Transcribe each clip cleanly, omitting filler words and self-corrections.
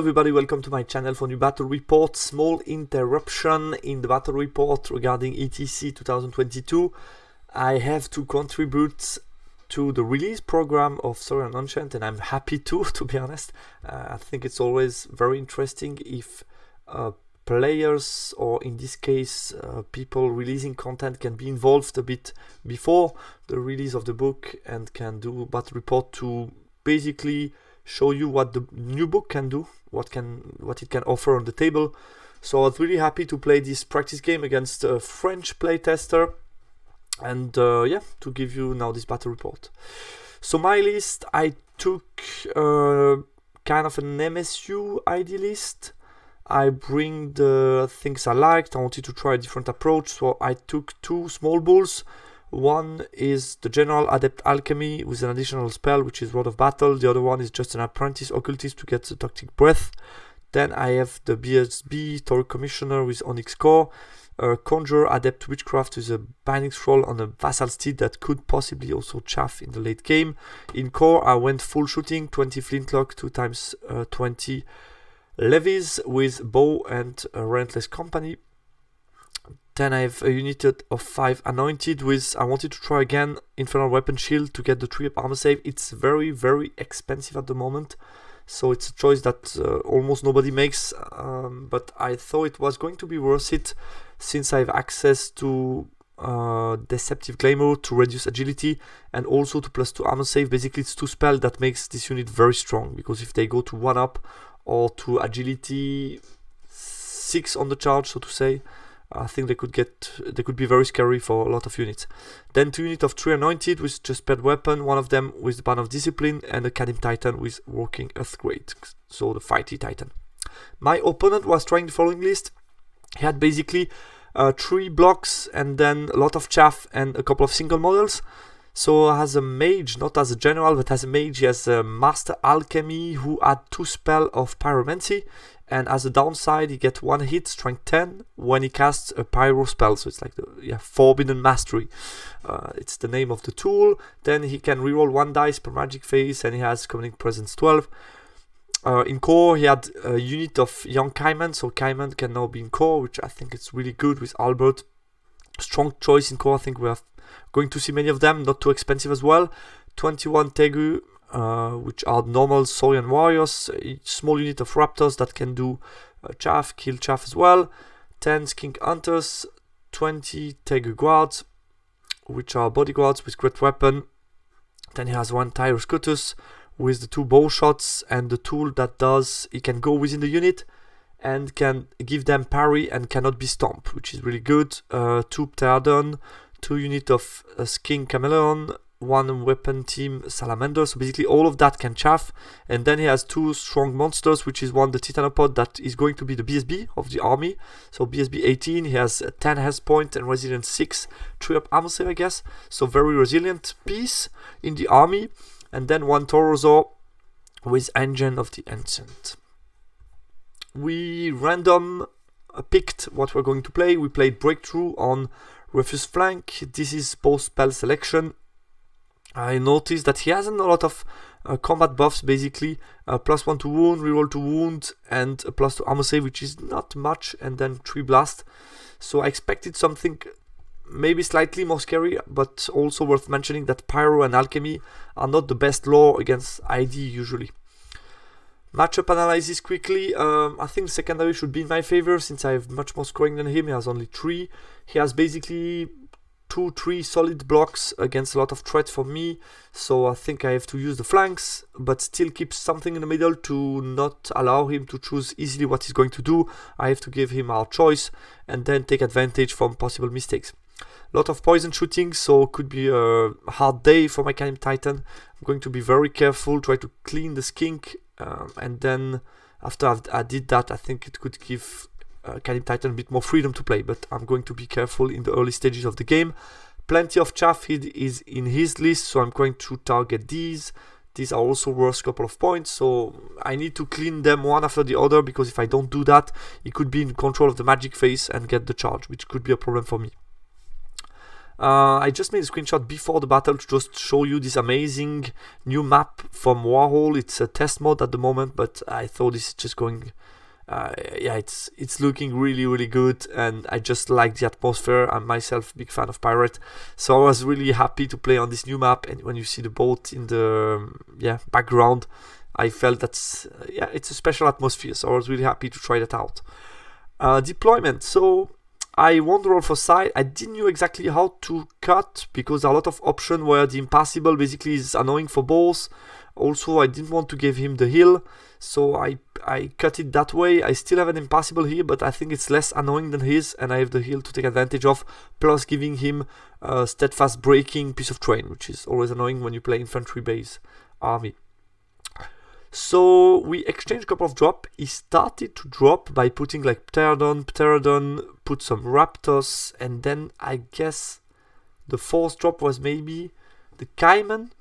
everybody, welcome to my channel for new battle report. Small interruption in the battle report regarding ETC 2022. I have to contribute to the release program of Saurian Enchant, and I'm happy to be honest. I think it's always very interesting if players, or in this case people releasing content, can be involved a bit before the release of the book and can do battle report to basically show you what the new book can do, what it can offer on the table. So I was really happy to play this practice game against a French playtester, and yeah, to give you now this battle report. So my list, I took kind of an MSU ID list. I bring the things I liked. I wanted to try a different approach, so I took two small bulls. One is the General Adept Alchemy with an additional spell, which is Rod of Battle. The other one is just an Apprentice Occultist to get the Toxic Breath. Then I have the BSB Total Commissioner with Onyx Core, Conjure Adept Witchcraft with a Binding Scroll on a Vassal Steed that could possibly also chaff in the late game. In core, I went full shooting, 20 Flintlock, 2 times 20 Levies with Bow and Relentless Company. Then I have a unit of 5 Anointed with, I wanted to try again, Infernal Weapon Shield to get the 3-up armor save. It's very, very expensive at the moment, so it's a choice that almost nobody makes, but I thought it was going to be worth it since I have access to Deceptive Glamour to reduce agility and also to +2 armor save. Basically it's 2 spells that makes this unit very strong, because if they go to 1-up or to agility 6 on the charge, so to say, I think they could be very scary for a lot of units. Then 2 units of 3 Anointed with just paired weapon, one of them with the Band of Discipline and a Cadim Titan with Working Earthquake, so the fighty Titan. My opponent was trying the following list. He had basically 3 blocks and then a lot of chaff and a couple of single models. So as a mage, not as a general, but as a mage, he has a Master Alchemy who had 2 spells of Pyromancy, and as a downside he gets 1 hit, strength 10, when he casts a Pyro spell, so it's like the Forbidden Mastery. It's the name of the tool. Then he can reroll 1 dice per magic phase, and he has Commanding Presence 12. In core he had a unit of Young Kaiman, so Kaiman can now be in core, which I think is really good with Albert. Strong choice in core, I think we are going to see many of them, not too expensive as well. 21 Tegu, which are normal Saurian warriors, a small unit of raptors that can do chaff, kill chaff as well. 10 Skink Hunters, 20 Tegu guards, which are bodyguards with great weapon. Then he has 1 Tyrus Scutus with the 2 bow shots and the tool that does, he can go within the unit and can give them parry and cannot be stomped, which is really good. 2 Pterodon, 2 units of Skink Chameleon, 1 weapon team Salamander, so basically all of that can chaff. And then he has 2 strong monsters, which is 1 the Titanopod that is going to be the BSB of the army, so BSB 18, he has 10 health point and resilience 6, 3-up armor save I guess, so very resilient piece in the army. And then 1 Taurosaur with Engine of the Ancient. We random picked what we're going to play. We played Breakthrough on Refuse Flank. This is both spell selection. I noticed that he hasn't a lot of combat buffs, basically. +1 to wound, reroll to wound, and a +2 armor save, which is not much, and then 3 blast. So I expected something maybe slightly more scary, but also worth mentioning that Pyro and Alchemy are not the best lore against ID usually. Matchup analysis quickly. I think secondary should be in my favor since I have much more scoring than him. He has only 3. He has basically 2-3 solid blocks against a lot of threats for me, so I think I have to use the flanks, but still keep something in the middle to not allow him to choose easily what he's going to do. I have to give him our choice and then take advantage from possible mistakes. A lot of poison shooting, so could be a hard day for my Cadim Titan. I'm going to be very careful, try to clean the skink, and then after I did that, I think it could give Cadim Titan a bit more freedom to play, but I'm going to be careful in the early stages of the game. Plenty of chaff is in his list, so I'm going to target these. These are also worth a couple of points, so I need to clean them one after the other, because if I don't do that, he could be in control of the magic phase and get the charge, which could be a problem for me. I just made a screenshot before the battle to just show you this amazing new map from Warhall. It's a test mode at the moment, but I thought this is just going... yeah, it's looking really good, and I just like the atmosphere. I'm myself a big fan of pirate, so I was really happy to play on this new map. And when you see the boat in the background, I felt that's it's a special atmosphere, so I was really happy to try that out. Deployment. So I won the roll for side. I didn't know exactly how to cut because there are a lot of options where the impassable basically is annoying for both. Also, I didn't want to give him the heal, so I cut it that way. I still have an impassable here, but I think it's less annoying than his, and I have the heal to take advantage of, plus giving him a steadfast breaking piece of terrain, which is always annoying when you play infantry base army. So we exchanged a couple of drops. He started to drop by putting like Pterodon, put some Raptors, and then I guess the fourth drop was maybe the Cayman.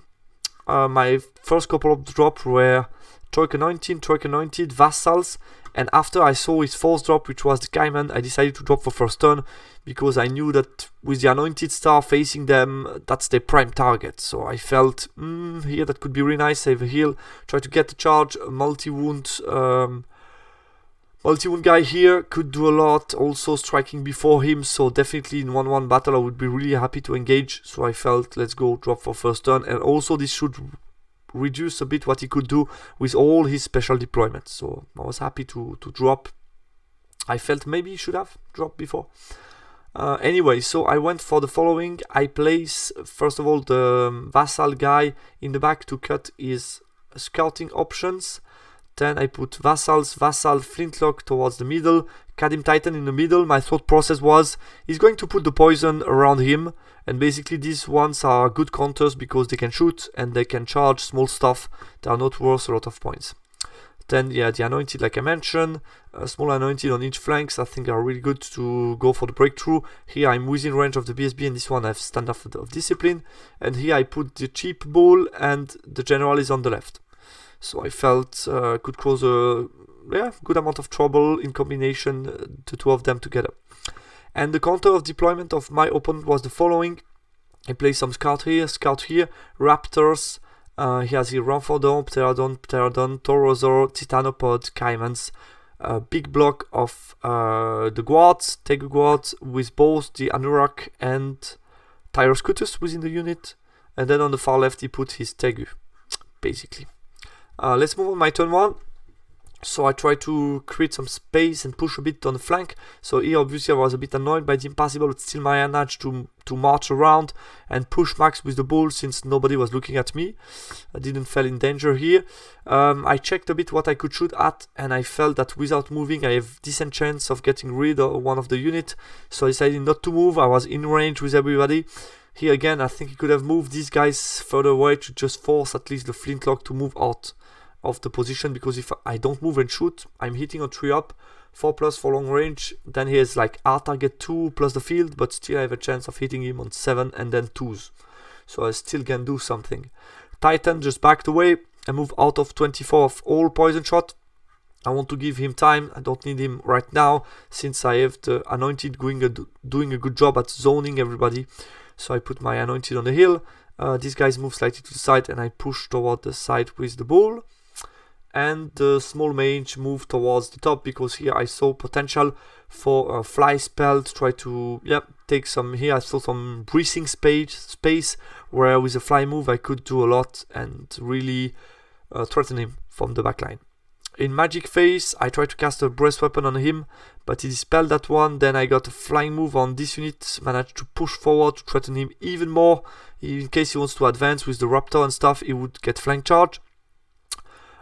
My first couple of drops were Troika 19, Vassals, and after I saw his fourth drop, which was the Cayman, I decided to drop for first turn because I knew that with the Anointed Star facing them, that's their prime target. So I felt, here that could be really nice, save a heal, try to get the charge, multi-wound guy here could do a lot, also striking before him, so definitely in 1-1 battle I would be really happy to engage. So I felt, let's go drop for first turn, and also this should reduce a bit what he could do with all his special deployments. So I was happy to drop. I felt maybe he should have dropped before. Anyway, so I went for the following. I place first of all the vassal guy in the back to cut his scouting options. Then I put vassal, flintlock towards the middle, Kadim Titan in the middle. My thought process was he's going to put the poison around him, and basically these ones are good counters because they can shoot and they can charge small stuff. They are not worth a lot of points. Then the anointed, like I mentioned, small anointed on each flanks, I think are really good to go for the breakthrough. Here I'm within range of the BSB, and this one I have standard of discipline. And here I put the cheap bull, and the general is on the left. So I felt could cause a good amount of trouble in combination, the two of them together. And the counter of deployment of my opponent was the following. I placed some scout here, Raptors. He has here Ramphordon, Pterodon, Taurosaur, Titanopod, Caimans. A big block of the Guards, Tegu Guards, with both the Anurak and Tyroscutus within the unit. And then on the far left he put his Tegu, basically. Let's move on my turn 1. So I tried to create some space and push a bit on the flank. So here obviously I was a bit annoyed by the impassable, but still managed to march around and push max with the bull since nobody was looking at me. I didn't fall in danger here. I checked a bit what I could shoot at, and I felt that without moving I have decent chance of getting rid of one of the unit. So I decided not to move. I was in range with everybody. Here again I think he could have moved these guys further away to just force at least the flintlock to move out of the position, because if I don't move and shoot, I'm hitting a 3 up, 4+ for long range. Then he has like R target 2 plus the field, but still I have a chance of hitting him on 7 and then 2s. So I still can do something. Titan just backed away. I move out of 24 of all poison shot. I want to give him time. I don't need him right now since I have the anointed doing a good job at zoning everybody. So I put my anointed on the hill. These guys move slightly to the side, and I push toward the side with the bull. And the small mage moved towards the top because here I saw potential for a fly spell to try to take some. Here I saw some breathing space where with a fly move I could do a lot and really threaten him from the backline. In magic phase I tried to cast a breath weapon on him, but he dispelled that one. Then I got a flying move on this unit, managed to push forward to threaten him even more. In case he wants to advance with the raptor and stuff, he would get flank charge.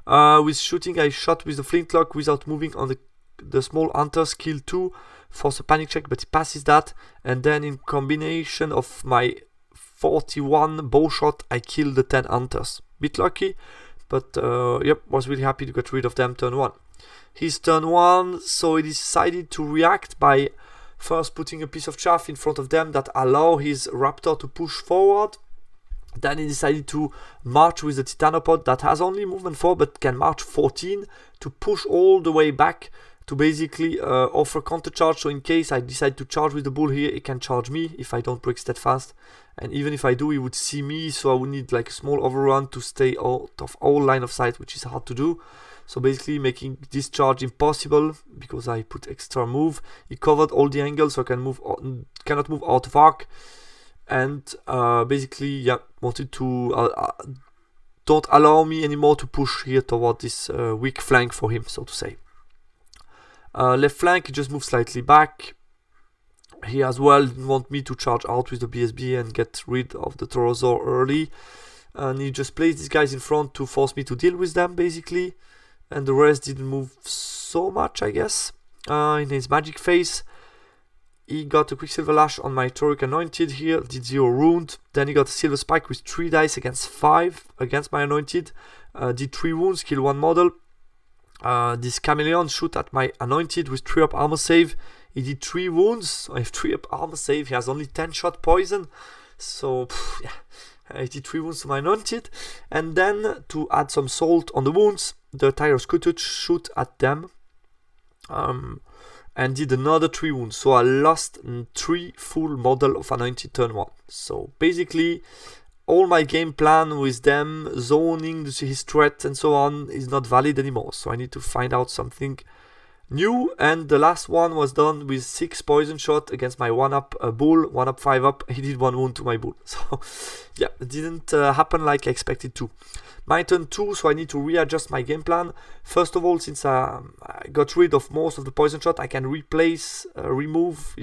With shooting, I shot with the flintlock without moving on the small hunters, kill 2, force a panic check, but he passes that. And then in combination of my 41 bow shot, I killed the 10 hunters. Bit lucky, but was really happy to get rid of them turn 1. His turn 1, so he decided to react by first putting a piece of chaff in front of them that allow his raptor to push forward. Then he decided to march with the Titanopod that has only movement 4 but can march 14 to push all the way back to basically offer counter charge. So in case I decide to charge with the bull here, it can charge me if I don't break steadfast. And even if I do, he would see me, so I would need like a small overrun to stay out of all line of sight, which is hard to do. So basically making this charge impossible because I put extra move. He covered all the angles, so I cannot move out of arc. And basically, yeah, wanted to don't allow me anymore to push here toward this weak flank for him, so to say. Left flank, he just moved slightly back. He as well didn't want me to charge out with the BSB and get rid of the Torosaur early. And he just placed these guys in front to force me to deal with them, basically. And the rest didn't move so much, I guess. In his magic phase, he got a Quicksilver Lash on my Tauric Anointed here, did 0 wound. Then he got a Silver Spike with 3 dice against 5 against my Anointed. Did 3 wounds, kill 1 model. This Chameleon shoot at my Anointed with 3 up armor save. He did 3 wounds. I have 3 up armor save. He has only 10 shot poison. So, yeah. I did 3 wounds to my Anointed. And then, to add some salt on the wounds, the Tiger Scuttlefish shoot at them. And did another 3 wounds. So I lost 3 full model of Anointed turn 1. So, basically, all my game plan with them zoning his threat and so on is not valid anymore. So I need to find out something new. And the last one was done with 6 poison shot against my 1-up bull, 1-up, 5-up. He did 1 wound to my bull. So yeah, it didn't happen like I expected to. My turn 2, so I need to readjust my game plan. First of all, since I got rid of most of the poison shot, I can replace, remove,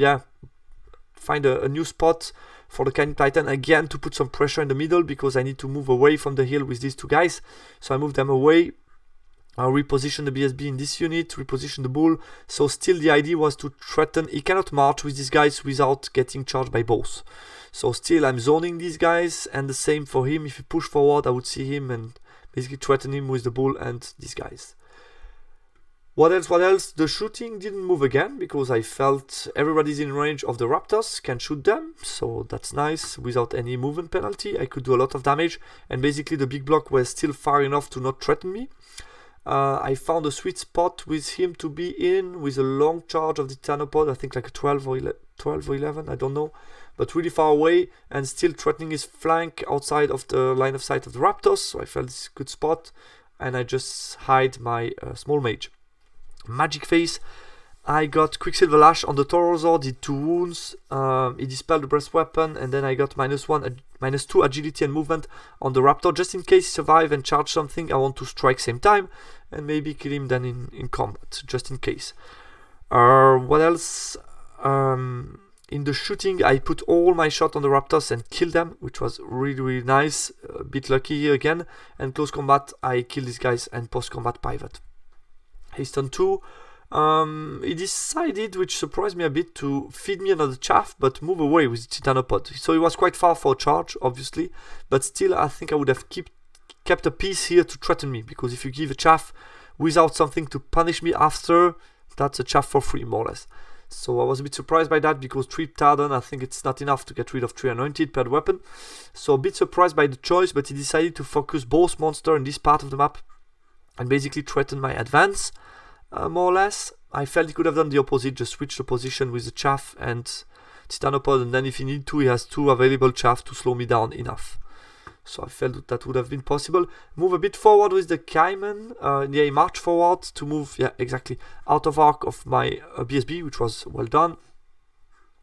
find a new spot for the Canine Titan again to put some pressure in the middle because I need to move away from the hill with these 2 guys. So I move them away. I'll reposition the BSB in this unit, reposition the bull. So still the idea was to threaten. He cannot march with these guys without getting charged by both. So still I'm zoning these guys, and the same for him. If he push forward, I would see him and basically threaten him with the bull and these guys. What else? The shooting didn't move again because I felt everybody's in range of the Raptors, can shoot them. So that's nice. Without any movement penalty, I could do a lot of damage. And basically the big block was still far enough to not threaten me. I found a sweet spot with him to be in with a long charge of the Titanosaur, I think like a 12 or 11, I don't know. But really far away and still threatening his flank outside of the line of sight of the Raptors. So I felt this good spot and I just hide my small mage. Magic phase, I got Quicksilver Lash on the Torosaur, did 2 wounds. He dispelled the breast weapon, and then I got -2 agility and movement on the Raptor, just in case he survive and charge something. I want to strike same time and maybe kill him then in combat, just in case. What else? In the shooting, I put all my shot on the Raptors and killed them, which was really nice. A bit lucky here again. And close combat, I kill these guys and post combat pivot. His turn 2. He decided, which surprised me a bit, to feed me another chaff but move away with the Titanopod. So he was quite far for a charge, obviously, but still I think I would have kept a piece here to threaten me, because if you give a chaff without something to punish me after, that's a chaff for free, more or less. So I was a bit surprised by that, because 3 Tardan, I think it's not enough to get rid of 3 Anointed per weapon. So a bit surprised by the choice, but he decided to focus both monsters in this part of the map and basically threaten my advance. More or less, I felt he could have done the opposite, just switch the position with the chaff and Titanopod, and then if he need to, he has 2 available chaff to slow me down enough. So I felt that would have been possible. Move a bit forward with the Cayman. He marched forward to move, exactly, out of arc of my BSB, which was well done.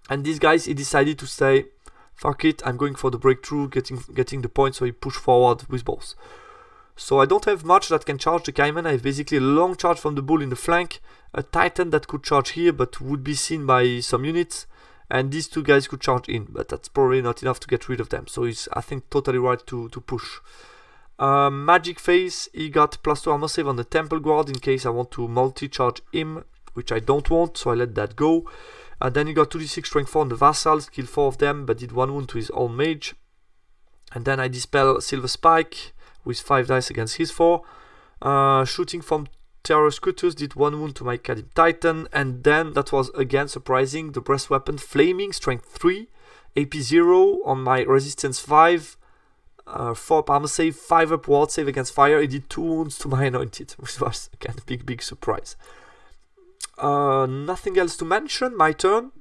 And these guys, he decided to say, fuck it, I'm going for the breakthrough, getting the point, so he pushed forward with both. So I don't have much that can charge the Cayman. I have basically a long charge from the bull in the flank, a Titan that could charge here but would be seen by some units, and these 2 guys could charge in, but that's probably not enough to get rid of them. So he's, I think, totally right to push. Magic phase, he got +2 armor save on the Temple Guard in case I want to multi-charge him, which I don't want, so I let that go. Then he got 2d6 strength 4 on the Vassals, killed 4 of them, but did 1 wound to his own mage. And then I dispel Silver Spike with 5 dice against his 4. Shooting from Terror Scooters did 1 wound to my Cadim Titan, and then that was again surprising. The breast weapon Flaming, strength 3, AP 0 on my resistance 5, 4 up armor save, 5 up ward save against fire. It did 2 wounds to my Anointed, which was again a big surprise. Nothing else to mention, my turn.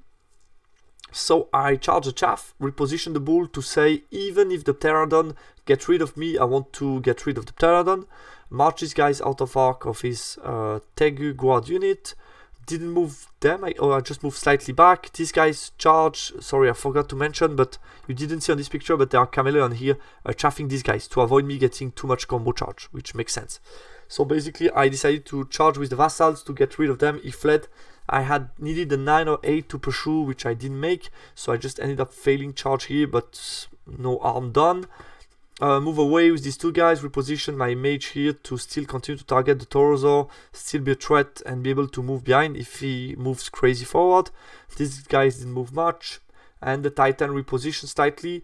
So I charge the chaff, reposition the bull to say, even if the pterodon get rid of me, I want to get rid of the pterodon. March these guys out of arc of his Tegu guard unit. Didn't move them, I just moved slightly back. These guys charge, sorry I forgot to mention, but you didn't see on this picture, but there are chameleon here chaffing these guys to avoid me getting too much combo charge, which makes sense. So basically I decided to charge with the vassals to get rid of them. He fled. I had needed a 9 or 8 to pursue, which I didn't make, so I just ended up failing charge here, but no harm done. Move away with these two guys, reposition my mage here to still continue to target the Taurosaur, still be a threat and be able to move behind if he moves crazy forward. These guys didn't move much, and the Titan repositions tightly.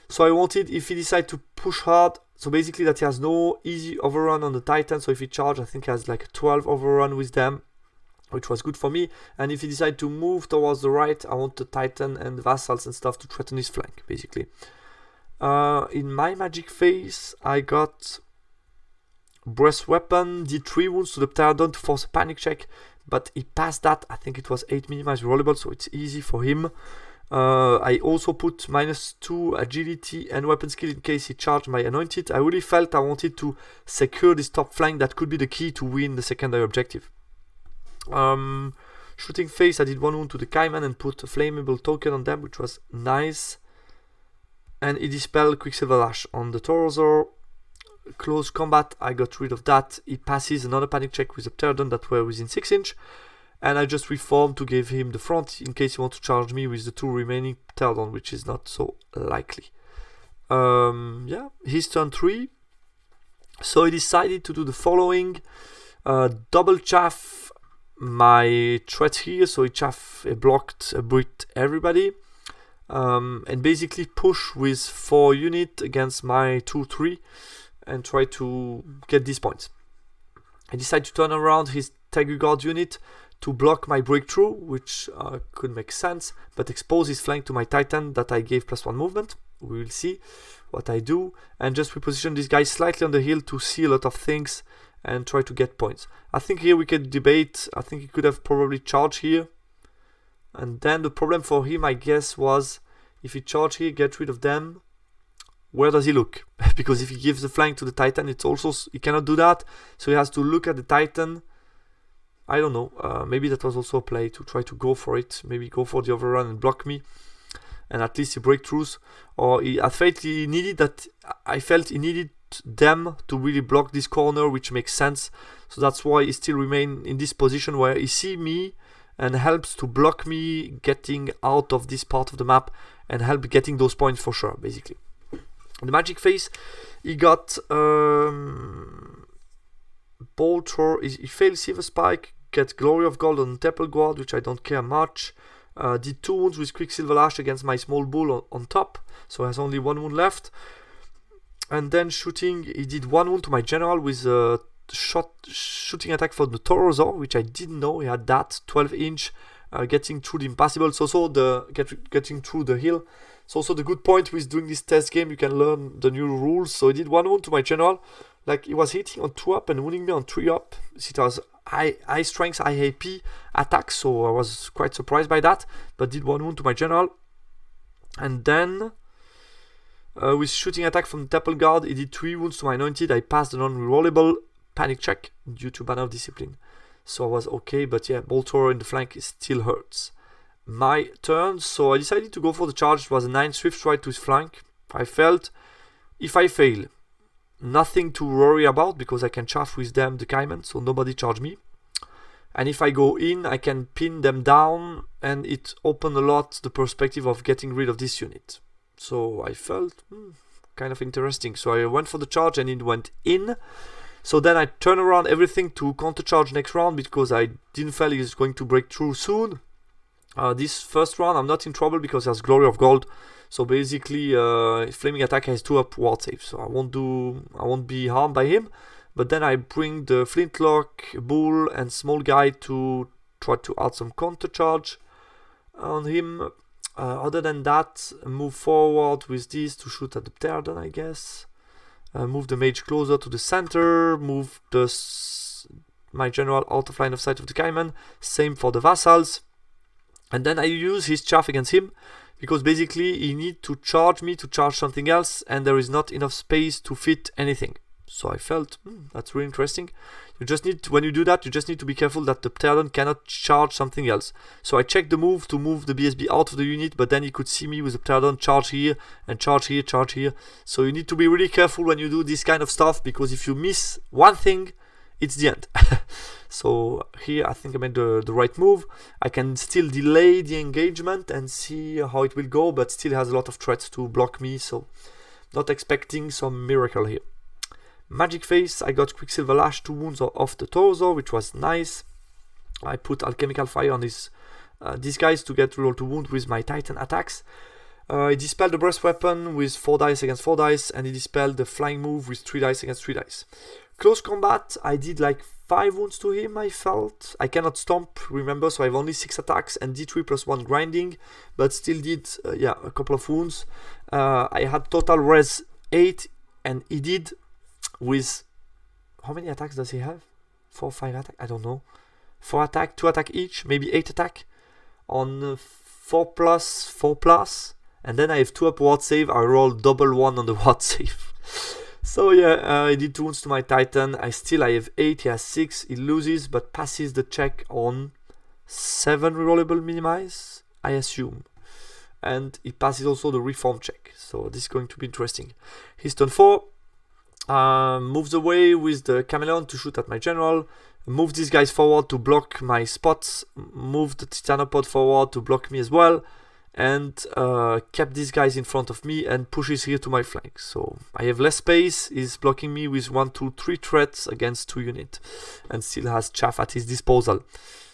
So I wanted, if he decides to push hard, so basically that he has no easy overrun on the Titan, so if he charges, I think he has like a 12 overrun with them, which was good for me. And if he decides to move towards the right, I want the Titan and the vassals and stuff to threaten his flank, basically. In my magic phase, I got breast weapon, did 3 wounds to the pterodon to force a panic check, but he passed that. I think it was 8 minimized rollable, so it's easy for him. I also put -2 agility and weapon skill in case he charged my anointed. I really felt I wanted to secure this top flank. That could be the key to win the secondary objective. Shooting phase, I did 1 wound to the Cayman and put a flammable token on them, which was nice. And he dispelled Quicksilver Lash on the Taurosaur. Close combat, I got rid of that. He passes another panic check with the pterodon that were within 6 inch. And I just reformed to give him the front in case he wants to charge me with the 2 remaining pterodon, which is not so likely. Yeah, his turn 3. So he decided to do the following. Double chaff my threat here. So he blocked a bit everybody. And basically push with 4 units against my 2-3 and try to get these points. I decided to turn around his Tegu guard unit to block my breakthrough, which could make sense, but expose his flank to my Titan that I gave +1 movement. We will see what I do, and just reposition this guy slightly on the hill to see a lot of things and try to get points. I think here we could debate. I think he could have probably charged here. And then the problem for him, I guess, was if he charge here, get rid of them, where does he look? Because if he gives the flank to the Titan, it's also, he cannot do that. So he has to look at the Titan. I don't know. Maybe that was also a play to try to go for it. Maybe go for the overrun and block me. And at least he breakthroughs. Or I felt he needed them to really block this corner, which makes sense. So that's why he still remain in this position where he see me and helps to block me getting out of this part of the map and help getting those points for sure, basically. In the magic phase, he got Bolt Throw. He failed Silver Spike, get Glory of Gold on Temple Guard, which I don't care much. Did 2 wounds with Quicksilver Lash against my small bull on top, so has only 1 wound left. And then shooting, he did 1 wound to my general with a shooting attack for the Taurosaur, which I didn't know he had that 12 inch, getting through the impassable. So also the getting through the hill. So also the good point with doing this test game, you can learn the new rules. So he did 1 wound to my general, like he was hitting on 2 up and wounding me on 3 up. It was high strength, high AP attacks, so I was quite surprised by that. But did 1 wound to my general, and then with shooting attack from the Temple Guard, he did 3 wounds to my anointed. I passed the non-rerollable panic check due to Banner of Discipline, so I was okay. But yeah, Bolt Thrower in the flank still hurts. My turn, so I decided to go for the charge. It was a 9 swift strike to his flank. I felt if I fail, nothing to worry about because I can chaff with them the Cayman, so nobody charge me. And if I go in, I can pin them down, and it opened a lot the perspective of getting rid of this unit. So I felt kind of interesting. So I went for the charge and it went in. So then I turn around everything to counter charge next round because I didn't feel he was going to break through soon. This first round I'm not in trouble because there's Glory of Gold. So basically Flaming Attack has 2 up ward save, so I won't be harmed by him. But then I bring the Flintlock, Bull and Small Guy to try to add some counter charge on him. Other than that, move forward with this to shoot at the Pterodon, I guess. Move the mage closer to the center, move the my general out of line of sight of the Cayman. Same for the vassals. And then I use his chaff against him, because basically he needs to charge me to charge something else, and there is not enough space to fit anything. So I felt, that's really interesting. You just need to, when you do that, you just need to be careful that the Pterodon cannot charge something else. So I checked the move to move the BSB out of the unit, but then he could see me with the Pterodon charge here and charge here, charge here. So you need to be really careful when you do this kind of stuff, because if you miss one thing, it's the end. So here I think I made the right move. I can still delay the engagement and see how it will go, but still has a lot of threats to block me, so not expecting some miracle here. Magic Face, I got Quicksilver Lash, 2 wounds off the torso, which was nice. I put Alchemical Fire on these guys to get reroll 2 wound with my Titan attacks. He dispelled the Breast Weapon with 4 dice against 4 dice, and he dispelled the Flying Move with 3 dice against 3 dice. Close combat, I did like 5 wounds to him, I felt. I cannot stomp, remember, so I have only 6 attacks and D3 plus 1 grinding, but still did, a couple of wounds. I had total res 8, and he did with, how many attacks does he have? 4, 5 attack? I don't know. 4 attack, 2 attack each, maybe 8 attack on 4 plus, 4 plus, and then I have 2 up ward save. I rolled double 1 on the ward save. So yeah, I did 2 wounds to my Titan. I have 8, he has 6, he loses, but passes the check on 7 rerollable minimize, I assume. And he passes also the reform check, so this is going to be interesting. His turn 4, moves away with the Chameleon to shoot at my general, move these guys forward to block my spots, move the Titanopod forward to block me as well, and kept these guys in front of me and pushes here to my flank. So I have less space, he's blocking me with 1, 2, 3 threats against 2 units, and still has chaff at his disposal.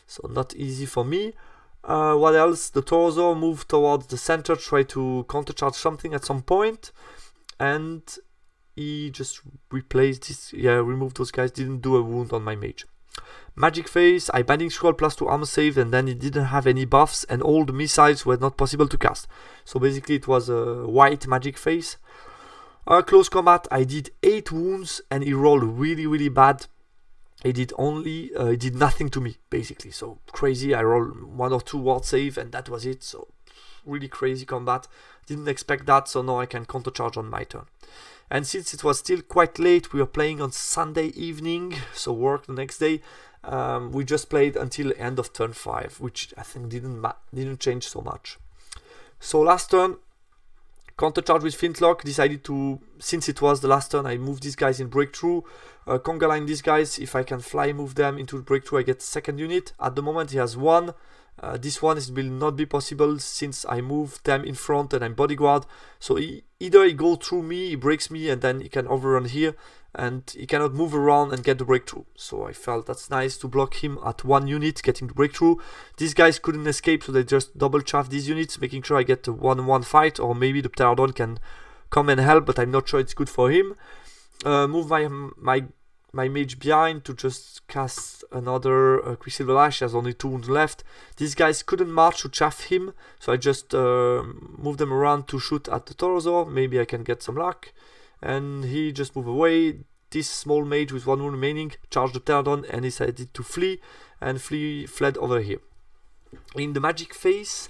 So not easy for me. What else? The Torso moved towards the center, try to countercharge something at some point, and he just replaced this, removed those guys, didn't do a wound on my mage. Magic Face, I Binding Scroll plus 2 armor save, and then he didn't have any buffs, and all the missiles were not possible to cast. So basically it was a white Magic Face. Close combat, I did 8 wounds, and he rolled really, really bad. He did nothing to me, basically. So crazy, I rolled 1 or 2 ward save, and that was it. So really crazy combat. Didn't expect that, so now I can countercharge on my turn. And since it was still quite late, we were playing on Sunday evening, so work the next day. We just played until end of turn 5, which I think didn't change so much. So last turn, countercharge with Flintlock. Decided to, since it was the last turn, I moved these guys in breakthrough. Conga line these guys. If I can fly move them into the breakthrough, I get second unit. At the moment, he has 1. This one will not be possible since I moved them in front and I'm bodyguard. So either he goes through me, he breaks me, and then he can overrun here, and he cannot move around and get the breakthrough. So I felt that's nice to block him at 1 unit getting the breakthrough. These guys couldn't escape, so they just double chaff these units, making sure I get a 1-1 fight, or maybe the Pterodon can come and help, but I'm not sure it's good for him. Move my mage behind to just cast another Quicksilver Lash. He has only 2 wounds left. These guys couldn't march to chaff him, so I just moved them around to shoot at the Torso. Maybe I can get some luck. And he just moved away. This small mage with 1 wound remaining charged the Pterodon and decided to flee, and fled over here. In the Magic Face,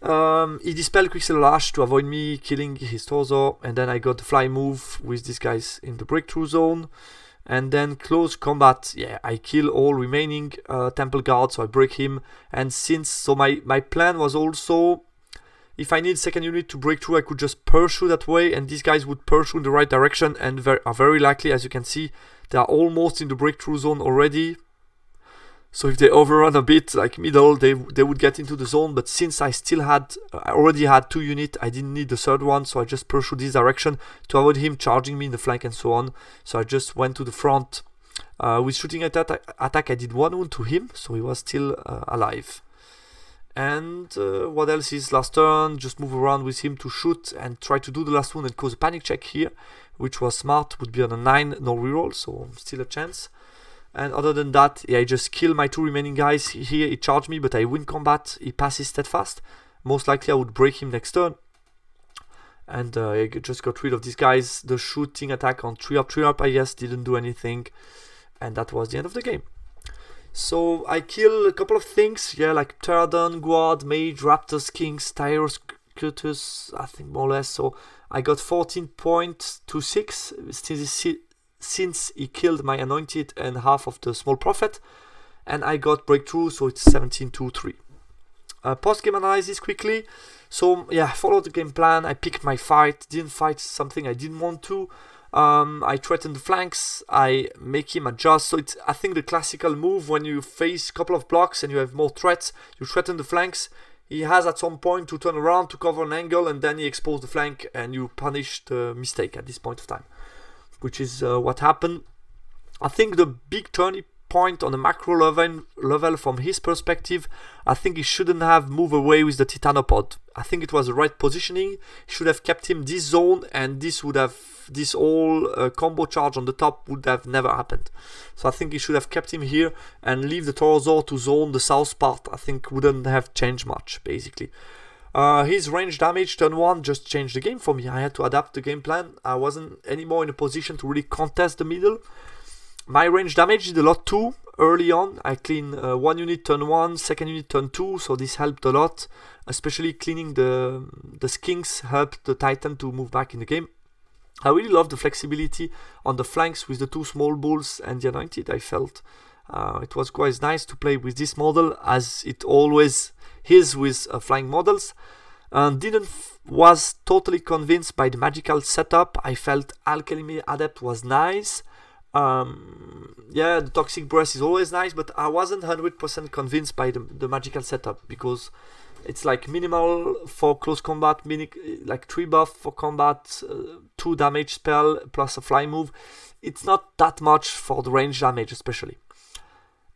he dispelled Quicksilver Lash to avoid me killing his Torso, and then I got the fly move with these guys in the breakthrough zone. And then close combat, I kill all remaining Temple Guard, so I break him. And so my plan was also, if I need second unit to break through, I could just pursue that way, and these guys would pursue in the right direction, and are very likely, as you can see, they are almost in the breakthrough zone already. So if they overrun a bit, like middle, they would get into the zone. But since I already had 2 units, I didn't need the third one, so I just pursued this direction to avoid him charging me in the flank and so on. So I just went to the front. With shooting attack, I did 1 wound to him, so he was still alive. And what else is last turn? Just move around with him to shoot and try to do the last wound and cause a panic check here, which was smart, would be on a 9, no reroll, so still a chance. And other than that, I just kill my 2 remaining guys. Here he charged me, but I win combat. He passes steadfast. Most likely I would break him next turn. And I just got rid of these guys. The shooting attack on 3 up, I guess, didn't do anything. And that was the end of the game. So I kill a couple of things, yeah, like Pterodon, Guard, Mage, Raptors, Kings, Tyros, I think more or less. So I got 14.26 since he killed my Anointed and half of the Small Prophet. And I got Breakthrough, so it's 17-2-3. Post-game analysis quickly. So yeah, followed the game plan. I picked my fight, didn't fight something I didn't want to. I threaten the flanks, I make him adjust. So it's, I think, the classical move when you face a couple of blocks and you have more threats, you threaten the flanks. He has at some point to turn around to cover an angle, and then he exposes the flank and you punish the mistake at this point of time, which is what happened. I think the big turning point on the macro level from his perspective, I think he shouldn't have moved away with the Titanopod. I think it was the right positioning. He should have kept him this zone, and this would have, this whole combo charge on the top would have never happened. So I think he should have kept him here and leave the Torosaur to zone the south part. I think wouldn't have changed much, basically. His range damage turn 1 just changed the game for me. I had to adapt the game plan. I wasn't anymore in a position to really contest the middle. My range damage did a lot too. Early on, I cleaned 1 unit turn 1, second unit turn 2, so this helped a lot. Especially cleaning the skinks helped the Titan to move back in the game. I really love the flexibility on the flanks with the 2 small bulls and the Anointed. I felt it was quite nice to play with this model, as it always is with flying models. Was totally convinced by the magical setup. I felt Alchemy Adept was nice. Yeah, the Toxic Breath is always nice, but I wasn't 100% convinced by the magical setup, because it's like minimal for close combat, like 3 buff for combat, 2 damage spell plus a fly move. It's not that much for the range damage especially.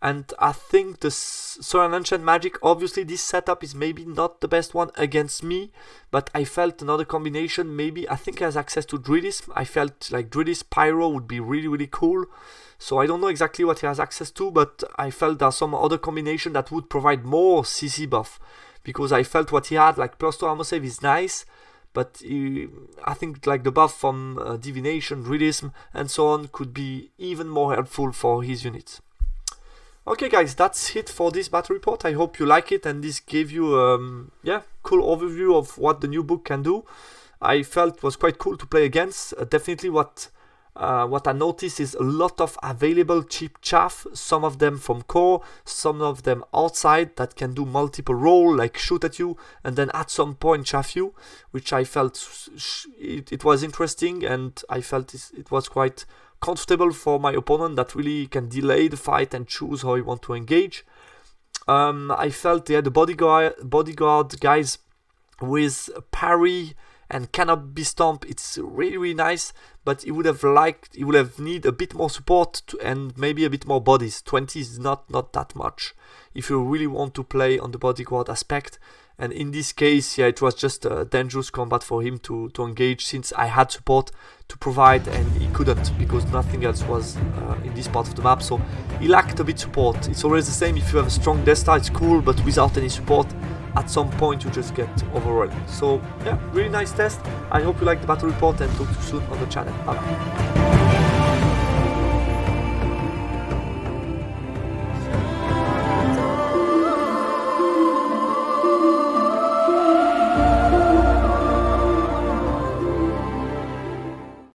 And I think the Saurian Ancient Magic, obviously this setup is maybe not the best one against me, but I felt another combination, maybe, I think he has access to Druidism. I felt like Druidist Pyro would be really, really cool. So I don't know exactly what he has access to, but I felt there's some other combination that would provide more CC buff. Because I felt what he had, like +2 armor save is nice, but I think like the buff from Divination, Druidism and so on could be even more helpful for his units. Okay guys, that's it for this battle report. I hope you like it, and this gave you yeah, cool overview of what the new book can do. I felt it was quite cool to play against. Definitely what I noticed is a lot of available cheap chaff, some of them from core, some of them outside that can do multiple role, like shoot at you and then at some point chaff you, which I felt it was interesting, and I felt it was quite comfortable for my opponent that really can delay the fight and choose how he want to engage. I felt the bodyguard guys with parry and cannot be stomped. It's really, really nice, but he would have need a bit more support and maybe a bit more bodies. 20 is not that much if you really want to play on the bodyguard aspect. And in this case, yeah, it was just a dangerous combat for him to engage, since I had support to provide and he couldn't, because nothing else was in this part of the map. So he lacked a bit support. It's always the same. If you have a strong Death Star, it's cool, but without any support, at some point you just get overrun. So yeah, really nice test. I hope you liked the battle report, and talk to you soon on the channel. Bye bye.